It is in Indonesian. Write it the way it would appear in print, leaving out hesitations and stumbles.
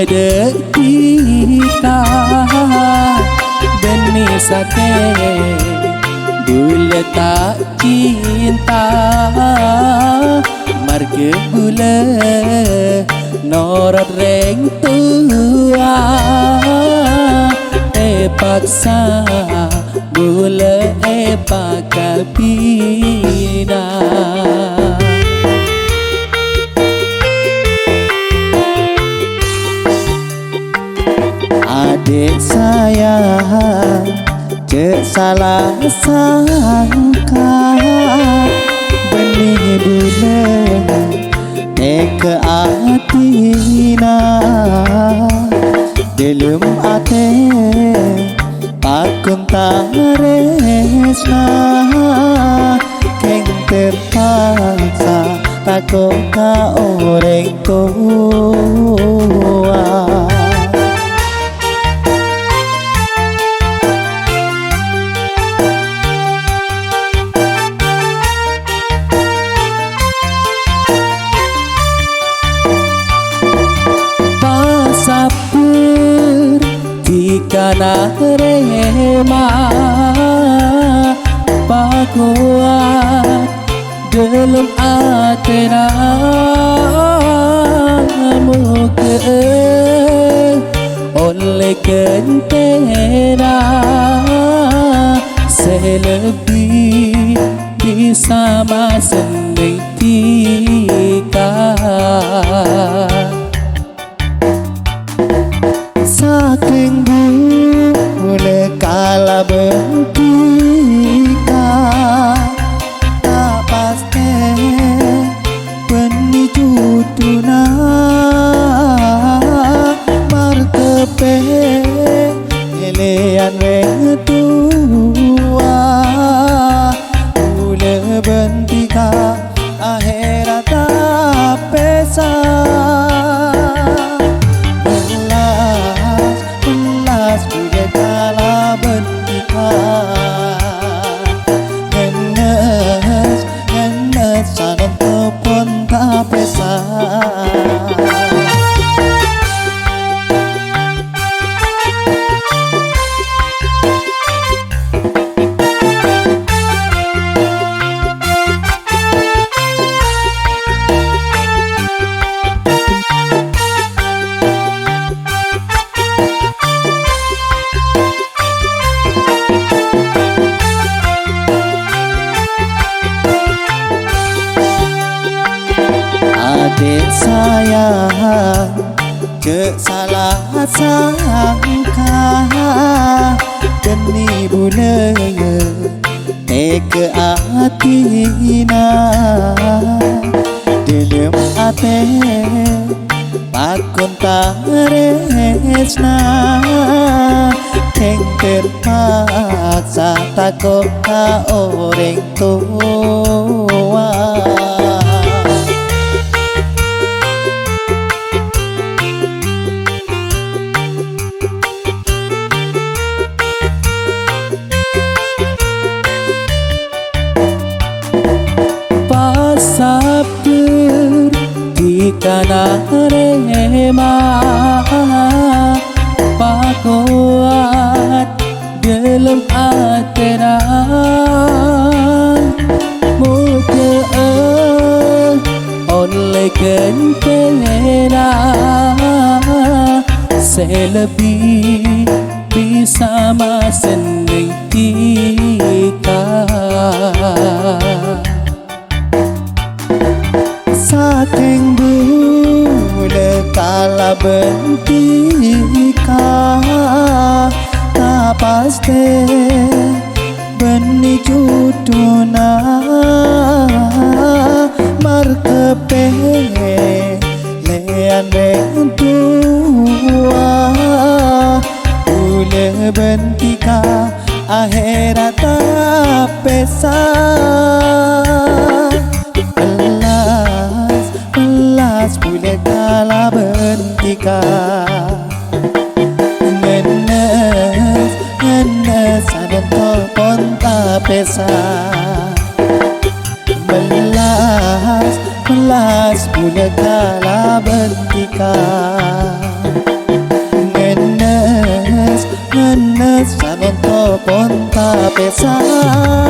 detika benih sate gula tak cinta marga gula norot reng tua paksa gula pakal pina adik sayang cek salah sangka benih bulan ke atina dalam ate pakun taresna keng terpaksa takut ka orang tua pasapur kana rema pakuat dalam atena muka oleh kentena selebih bisa masih tika saking boleh kalah bentika tak pasti benih jutuna martepe elean tua boleh bentika akhirat tak pesa ngenes sanon tepon tak pesa adik sayang cek salah sangka benih bulanya ke atina dalam ate pakun taresna keng terpaksa takut ka orang tua sabur di kana rema pakuat dalam atena muka oleh kentena selebih bisa masih tika saking boleh kalah bentika tak pasti benih jutuna markepe lean reng tua boleh bentika akhirat tak pesa boleh kalah bentika ngenes sanon tepon tak pesa melas boleh kalah bentika ponta pesa